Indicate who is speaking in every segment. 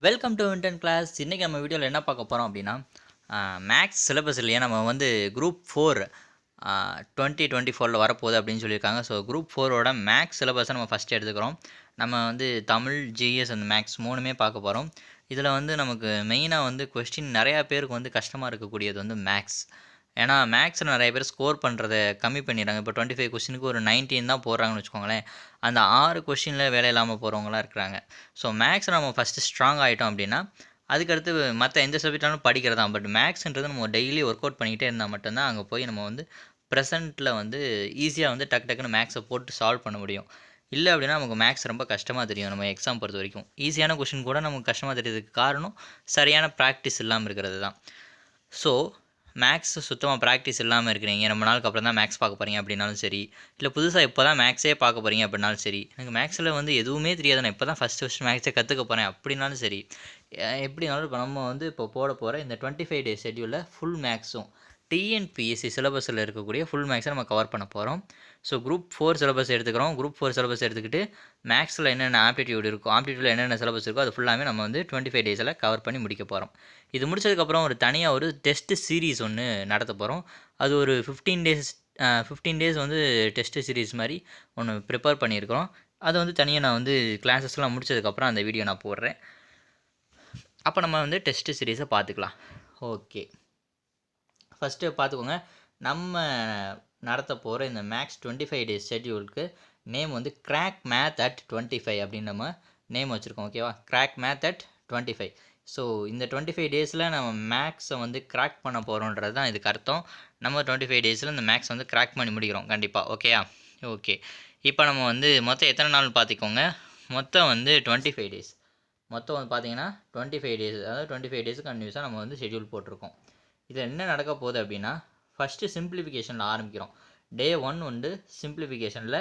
Speaker 1: Welcome to இன்டென் class. இன்றைக்கி நம்ம வீடியோவில் என்ன பார்க்க போகிறோம் அப்படின்னா மேக்ஸ் சிலபஸ் இல்லையா, நம்ம வந்து குரூப் 4 2024 வரப்போகுது அப்படின்னு சொல்லியிருக்காங்க. ஸோ குரூப் 4ஓட மேக்ஸ் சிலபஸை நம்ம ஃபஸ்ட்டு எடுத்துக்கிறோம். நம்ம வந்து தமிழ், ஜிஎஸ் அந்த மேக்ஸ் மூணுமே பார்க்க போகிறோம். இதில் வந்து நமக்கு மெயினாக வந்து கொஸ்டின் நிறையா பேருக்கு வந்து கஷ்டமாக இருக்கக்கூடியது வந்து மேக்ஸ். ஏன்னா மேக்ஸில் நிறைய பேர் ஸ்கோர் பண்ணுறத கம்மி பண்ணிடுறாங்க. இப்போ 25 கொஸ்டினுக்கு ஒரு 19 தான் போடுறாங்கன்னு வச்சுக்கோங்களேன். அந்த 6 கொஸ்டினில் வேலை இல்லாமல் போகிறவங்களாம் இருக்கிறாங்க. ஸோ மேக்ஸில் நம்ம ஃபஸ்ட்டு ஸ்ட்ராங் ஆகிட்டோம் அப்படின்னா அதுக்கடுத்து மற்ற எந்த சப்ஜெக்டாலும் படிக்கிறது தான். பட் மேக்ஸ்ன்றது நம்ம டெய்லி ஒர்க் அவுட் பண்ணிக்கிட்டே இருந்தால் மட்டும்தான் அங்கே போய் நம்ம வந்து ப்ரெசென்ட்டில் வந்து ஈஸியாக வந்து டக்குன்னு மேக்ஸை போட்டு சால்வ் பண்ண முடியும். இல்லை அப்படின்னா நமக்கு மேக்ஸ் ரொம்ப கஷ்டமாக தெரியும். நம்ம எக்ஸாம் பொறுத்த வரைக்கும் ஈஸியான கொஷின் கூட நமக்கு கஷ்டமாக தெரியறதுக்கு காரணம் சரியான ப்ராக்டிஸ் இல்லாமல் இருக்கிறது தான். ஸோ மேக்ஸ் சுத்தமாக ப்ராக்டிஸ் இல்லாமல் இருக்கிறீங்க, ரொம்ப நாளுக்கு அப்புறம் தான் மேக்ஸ் பார்க்க போகிறீங்க அப்படின்னாலும் சரி, இல்லை புதுசாக இப்போ தான் மேக்ஸே பார்க்க போகிறீங்க அப்படின்னாலும் சரி, எனக்கு மேக்ஸில் வந்து எதுவுமே தெரியாது, நான் இப்போ தான் ஃபஸ்ட்டு மேக்ஸே கற்றுக்க போகிறேன் அப்படின்னாலும் சரி, எப்படினாலும் இப்போ நம்ம வந்து இப்போ போட போகிற இந்த 25 டேஸ் ஷெட்யூலில் ஃபுல் மேக்ஸும் டிஎன்பிஎஸ்சி சிலபஸில் இருக்கக்கூடிய ஃபுல் மேக்ஸை நம்ம கவர் பண்ண போகிறோம். ஸோ குரூப் 4 சிலபஸ் எடுத்துக்கிறோம். குரூப் 4 சிலபஸ் எடுத்துக்கிட்டு மேக்ஸில் என்னென்ன ஆப்டிடியூட் இருக்கோ, ஆப்டிடியூடில் என்னென்ன சிலபஸ் இருக்கோ அது ஃபுல்லாமே நம்ம வந்து 25 டேஸில் கவர் பண்ணி முடிக்க போகிறோம். இது முடிச்சதுக்கப்புறம் ஒரு தனியாக ஒரு டெஸ்ட் சீரீஸ் ஒன்று நடத்த போகிறோம். அது ஒரு 15 டேஸ் வந்து டெஸ்ட் சீரீஸ் மாதிரி ஒன்று ப்ரிப்பேர் பண்ணியிருக்கிறோம். அது வந்து தனியாக நான் வந்து கிளாஸஸ்லாம் முடிச்சதுக்கப்புறம் அந்த வீடியோ நான் போடுறேன். அப்போ நம்ம வந்து டெஸ்ட் சீரீஸை பார்த்துக்கலாம். ஓகே, ஃபஸ்ட்டு பார்த்துக்கோங்க. நம்ம நடத்த போகிற இந்த மேக்ஸ் 25 டேஸ் ஷெட்யூலுக்கு நேம் வந்து கிராக் மேத் அட் 25 அப்படின்னு நம்ம நேம் வச்சுருக்கோம். ஓகேவா, கிராக் மேத் அட் 25. ஸோ இந்த 25 டேஸில் நம்ம மேக்ஸை வந்து கிராக் பண்ண போகிறோன்றது தான் இதுக்கு அர்த்தம். நம்ம 25 டேஸில் இந்த மேக்ஸ் வந்து கிராக் பண்ணி முடிக்கிறோம் கண்டிப்பாக. ஓகேயா, ஓகே. இப்போ நம்ம வந்து மொத்தம் எத்தனை நாள் பார்த்திக்கோங்க. மொத்தம் வந்து 25 டேஸ். மொத்தம் வந்து பார்த்தீங்கன்னா 25 டேஸ், அதாவது 25 டேஸுக்கு கன்டினியூஸாக நம்ம வந்து ஷெட்யூல் போட்டிருக்கோம். இதில் என்ன நடக்க போகுது அப்படின்னா, ஃபஸ்ட்டு சிம்பிளிஃபிகேஷனில் ஆரம்பிக்கிறோம். டே 1 வந்து சிம்பிளிஃபிகேஷனில்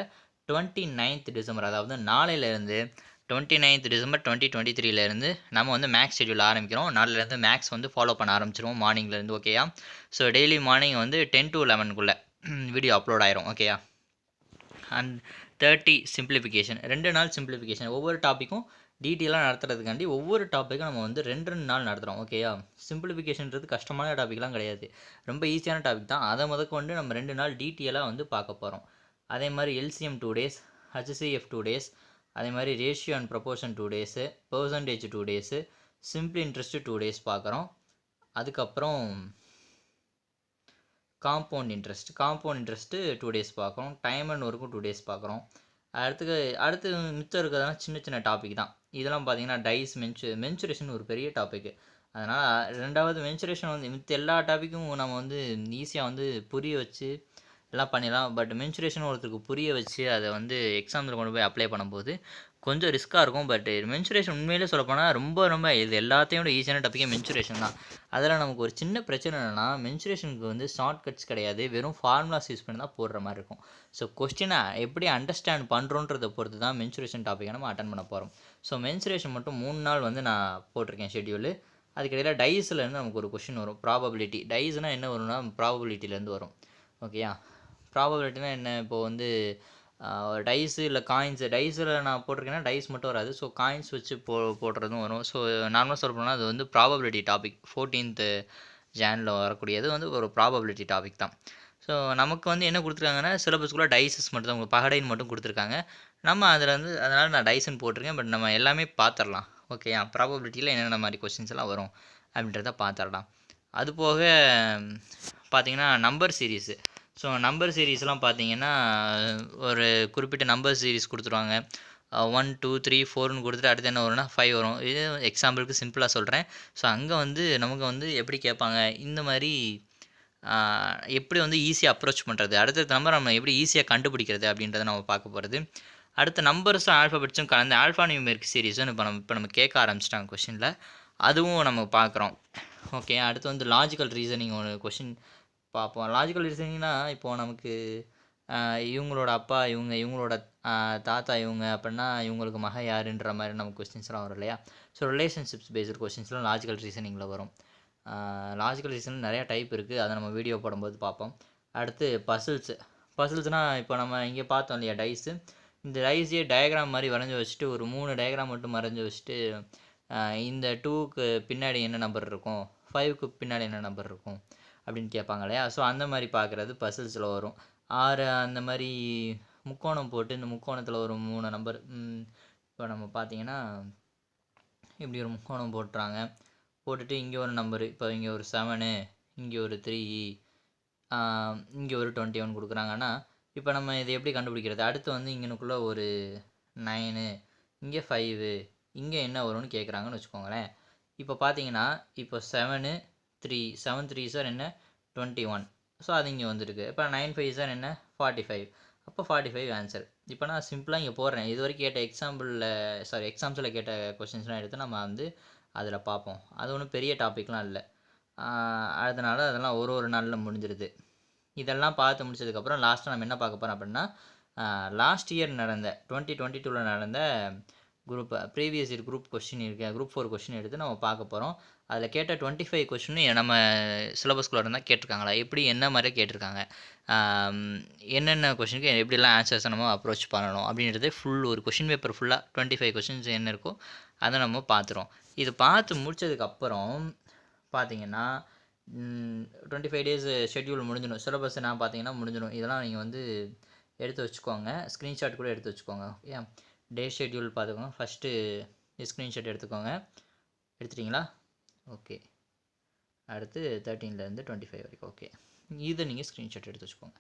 Speaker 1: 29th டிசம்பர், அதாவது நாளையிலேருந்து 29th டிசம்பர் 2023 நம்ம வந்து மேக்ஸ் ஷெட்யூல் ஆரம்பிக்கிறோம். நாளையிலேருந்து மேக்ஸ் வந்து ஃபாலோ பண்ண ஆரம்பிச்சிருவோம் மார்னிங்லேருந்து. ஓகேயா, ஸோ டெய்லி மார்னிங் வந்து 10 to 11க்குள்ளே வீடியோ அப்லோட் ஆயிரும். ஓகேயா, அண்ட் 30 சிம்பிளிஃபிகேஷன், 2 நாள் சிம்பிளிஃபிகேஷன். ஒவ்வொரு டாப்பிக்கும் டீட்டெயிலாக நடத்துறதுக்காண்டி ஒவ்வொரு டாப்பிக்கும் நம்ம வந்து 2 நாள் நடத்துகிறோம். ஓகேயா, சிம்பிளிஃபிகேஷன்றது கஷ்டமான டாப்பிக்லாம் கிடையாது, ரொம்ப ஈஸியான டாபிக் தான். அதை முதற்கொண்டு நம்ம 2 நாள் டீட்டெயிலாக வந்து பார்க்க போகிறோம். அதே மாதிரி எல்சிஎம் 2 டேஸ், ஹச்சிசிஎஃப் 2 டேஸ், அதே மாதிரி ratio and proportion 2 days, percentage 2 days, simple interest 2 days பார்க்குறோம். அதுக்கப்புறம் காம்பவுண்ட் இன்ட்ரெஸ்ட்டு 2 டேஸ் பார்க்குறோம். டைம் அண்ட் ஒர்க்கும் 2 டேஸ் பார்க்குறோம். அடுத்து மிச்சம் இருக்கிறதெல்லாம் சின்ன சின்ன டாபிக் தான். இதெல்லாம் பார்த்தீங்கன்னா டைஸ், மென்சுரேஷன் ஒரு பெரிய டாப்பிக்கு. அதனால் ரெண்டாவது மென்சுரேஷன் வந்து மித்த எல்லா டாப்பிக்கும் நம்ம வந்து ஈஸியாக வந்து புரிய வச்சு எல்லாம் பண்ணிடலாம். பட் மென்சுரேஷன் ஒருத்தருக்கு புரிய வச்சு அதை வந்து எக்ஸாமில் கொண்டு போய் அப்ளை பண்ணும்போது கொஞ்சம் ரிஸ்க்காக இருக்கும். பட் மென்சுரேஷன் உண்மையிலே சொல்லப்போனால் ரொம்ப இது எல்லாத்தையும் விட ஈஸியான டாப்பிக்கே மென்சுரேஷன் தான். அதில் நமக்கு ஒரு சின்ன பிரச்சனை என்னென்னா, மென்சுரேஷனுக்கு வந்து ஷார்ட் கட்ஸ் கிடையாது, வெறும் ஃபார்முலாஸ் யூஸ் பண்ணி தான் போடுற மாதிரி இருக்கும். ஸோ கொஸ்டினை எப்படி அண்டர்ஸ்டாண்ட் பண்ணுறோன்றதை பொறுத்து தான் மென்சுரேஷன் டாப்பிக்கை நம்ம அட்டன் பண்ண போகிறோம். ஸோ மென்சுரேஷன் மட்டும் 3 நாள் வந்து நான் போட்டிருக்கேன் ஷெட்யூலு. அதுக்கிடையில் டைஸ்லேருந்து நமக்கு ஒரு கொஸ்டின் வரும், ப்ராபபிலிட்டி. டைஸ்னால் என்ன வரும்னா ப்ராபபிலிட்டிலேருந்து வரும். ஓகேயா, ப்ராபபிலிட்டினா என்ன, இப்போது வந்து டைஸு இல்லை காயின்ஸு. டைஸில் நான் போட்டிருக்கேன்னா டைஸ் மட்டும் வராது, ஸோ காயின்ஸ் வச்சு போடுறதும் வரும். ஸோ நார்மலாக சொல்ல போனால் அது வந்து ப்ராபபிலிட்டி டாபிக். 14th ஜானில் வரக்கூடியது வந்து ஒரு ப்ராபபிலிட்டி டாபிக் தான். ஸோ நமக்கு வந்து என்ன கொடுத்துருக்காங்கன்னா, சிலபஸ்க்குள்ளே டைசஸ் மட்டும் தான், பகடைன்னு மட்டும் கொடுத்துருக்காங்க. நம்ம அதில் வந்து அதனால் நான் டைஸ்ன்னு போட்டிருக்கேன். பட் நம்ம எல்லாமே பார்த்துடலாம். ஓகேயா, ப்ராபபிலிட்டியில் என்னென்ன மாதிரி கொஸ்டின்ஸ் எல்லாம் வரும் அப்படின்றத பார்த்துடலாம். அது போக பார்த்திங்கன்னா நம்பர் சீரீஸு. ஸோ நம்பர் சீரீஸ்லாம் பார்த்தீங்கன்னா ஒரு குறிப்பிட்ட நம்பர் சீரீஸ் கொடுத்துருவாங்க. 1 2 3 4ன்னு கொடுத்துட்டு அடுத்து என்ன வரும்னா 5 வரும். இது எக்ஸாம்பிளுக்கு சிம்பிளாக சொல்கிறேன். ஸோ அங்கே வந்து நமக்கு வந்து எப்படி கேட்பாங்க, இந்த மாதிரி எப்படி வந்து ஈஸியாக அப்ரோச் பண்ணுறது, அடுத்த நம்பர் நம்ம எப்படி ஈஸியாக கண்டுபிடிக்கிறது அப்படின்றத நம்ம பார்க்க போகிறது. அடுத்த நம்பர்ஸும் ஆல்ஃபாபெட்ஸும் கலந்து ஆல்ஃபா நியூமெரிக் சீரீஸும் இப்போ நம்ம கேட்க ஆரம்பிச்சிட்டாங்க கொஷினில், அதுவும் நம்ம பார்க்குறோம். ஓகே, அடுத்து வந்து லாஜிக்கல் ரீசனிங் ஒரு கொஷின் பார்ப்போம். லாஜிக்கல் ரீசனிங்னா இப்போது நமக்கு இவங்களோட அப்பா இவங்க, இவங்களோட தாத்தா இவங்க அப்படின்னா இவங்களுக்கு மக யாருன்ற மாதிரி நமக்கு கொஸ்டின்ஸ்லாம் வரும் இல்லையா. ஸோ ரிலேஷன்ஷிப்ஸ் பேஸ்டு கொஸ்டின்ஸ்லாம் லாஜிக்கல் ரீசனிங்கில் வரும். லாஜிக்கல் ரீசனிங் நிறையா டைப் இருக்குது, அதை நம்ம வீடியோ போடும்போது பார்ப்போம். அடுத்து பசில்ஸ்னால் இப்போ நம்ம இங்கே பார்த்தோம் இல்லையா டைஸு. இந்த டைஸே டயக்ராம் மாதிரி வரைஞ்சி வச்சுட்டு ஒரு 3 டயக்ராம் மட்டும் வரைஞ்சி வச்சுட்டு இந்த 2க்கு பின்னாடி என்ன நம்பர் இருக்கும், 5க்கு பின்னாடி என்ன நம்பர் இருக்கும் அப்படின்னு கேட்பாங்க இல்லையா? ஸோ அந்த மாதிரி பார்க்குறது பசில்ஸில் வரும். 6 அந்த மாதிரி முக்கோணம் போட்டு இந்த முக்கோணத்தில் ஒரு 3 நம்பர் இப்போ நம்ம பார்த்தீங்கன்னா இப்படி ஒரு முக்கோணம் போட்டுறாங்க. போட்டுட்டு இங்கே ஒரு நம்பரு, இப்போ இங்கே ஒரு 7, இங்கே ஒரு 3, இங்கே ஒரு 21 கொடுக்குறாங்கன்னா, இப்போ நம்ம இதை எப்படி கண்டுபிடிக்கிறது? அடுத்து வந்து இங்கனுக்குள்ளே ஒரு 9, இங்கே 5, இங்கே என்ன வரும்னு கேட்குறாங்கன்னு வச்சுக்கோங்களேன். இப்போ பார்த்தீங்கன்னா இப்போ 7 3 7 3 சார் என்ன 21. ஸோ அது இங்கே வந்துருக்கு. இப்போ 9 5 சார் என்ன 45. அப்போ 45 ஆன்சர். இப்போ நான் சிம்பிளாக இங்கே போடுறேன். இது வரைக்கும் கேட்ட எக்ஸாம்ஸில் கேட்ட கொஸ்டின்ஸ்லாம் எடுத்து நம்ம வந்து அதில் பார்ப்போம். அது ஒன்றும் பெரிய டாப்பிக்லாம் இல்லை. அதனால் அதெல்லாம் ஒரு நாளில் முடிஞ்சிருது. இதெல்லாம் பார்த்து முடிச்சதுக்கப்புறம் லாஸ்ட்டாக நம்ம என்ன பார்க்க போகிறோம் அப்படின்னா, லாஸ்ட் இயர் நடந்த 2022 நடந்த ப்ரீவியஸ் இயர் குரூப் 4 கொஸ்டின் எடுத்து நம்ம பார்க்க போகிறோம். அதில் கேட்ட 25 கொஸ்டினும் நம்ம சிலபஸ்குள்ளே இருந்தால் கேட்டிருக்காங்களா, எப்படி என்ன மாதிரி கேட்டிருக்காங்க, என்னென்ன கொஸ்டினுக்கு எப்படிலாம் ஆன்சர்ஸை நம்ம அப்ரோச் பண்ணணும் அப்படின்றது ஒரு கொஸ்டின் பேப்பர் ஃபுல்லாக 25 கொஸ்டின்ஸ் என்ன இருக்கோ அதை நம்ம பார்த்துறோம். இது பார்த்து முடித்ததுக்கப்புறம் பார்த்தீங்கன்னா 25 டேஸ் ஷெட்யூல் முடிஞ்சிடும். சிலபஸ் நான் பார்த்தீங்கன்னா முடிஞ்சிடும். இதெல்லாம் நீங்கள் வந்து எடுத்து வச்சுக்கோங்க, ஸ்க்ரீன்ஷாட் கூட எடுத்து வச்சுக்கோங்க. ஓகே, டே ஷெட்யூல் பார்த்துக்கோங்க. ஃபஸ்ட்டு ஸ்க்ரீன்ஷாட் எடுத்துக்கோங்க. எடுத்துட்டிங்களா? ஓகே, அடுத்து 13லேருந்து 25 வரைக்கும். ஓகே, இதை நீங்கள் ஸ்க்ரீன்ஷாட் எடுத்து வச்சுக்கோங்க.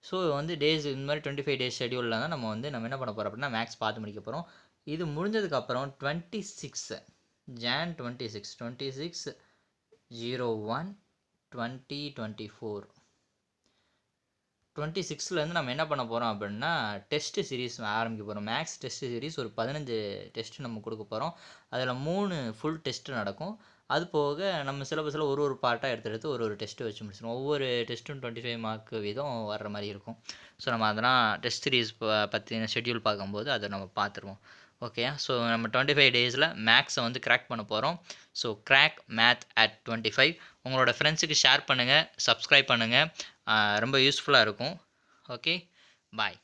Speaker 1: ஸோ வந்து டேஸ் இந்த மாதிரி 25 டேஸ் ஷெட்யூலில் தான் நம்ம என்ன பண்ண போகிறோம் அப்படின்னா மேக்ஸ் பார்த்து முடிக்க போகிறோம். இது முடிஞ்சதுக்கப்புறம் 26 Jan 26/01/2024 26லேருந்து நம்ம என்ன பண்ண போகிறோம் அப்படின்னா டெஸ்ட் சீரீஸ் ஆரம்பிக்க போகிறோம். மேக்ஸ் டெஸ்ட் சீரீஸ் ஒரு 15 டெஸ்ட்டு நம்ம கொடுக்க போகிறோம். அதில் 3 ஃபுல் டெஸ்ட்டு நடக்கும். அது போக நம்ம சிலபஸில் ஒரு பார்ட்டாக எடுத்து ஒரு டெஸ்ட்டு வச்சு முடிச்சிடும். ஒவ்வொரு டெஸ்ட்டும் 25 மார்க் வீதம் வர்ற மாதிரி இருக்கும். ஸோ நம்ம அதெல்லாம் டெஸ்ட் சீரீஸ் பற்றின ஷெட்யூல் பார்க்கும்போது அதை நம்ம பார்த்துருவோம். ஓகே, ஸோ நம்ம 25 டேஸில் மேக்ஸை வந்து கிராக் பண்ண போகிறோம். ஸோ கிராக் மேத் அட் 25 உங்களோட ஃப்ரெண்ட்ஸுக்கு ஷேர் பண்ணுங்கள், சப்ஸ்கிரைப் பண்ணுங்கள். ரொம்ப யூஸ்ஃபுல்லாக இருக்கும். ஓகே, பாய்.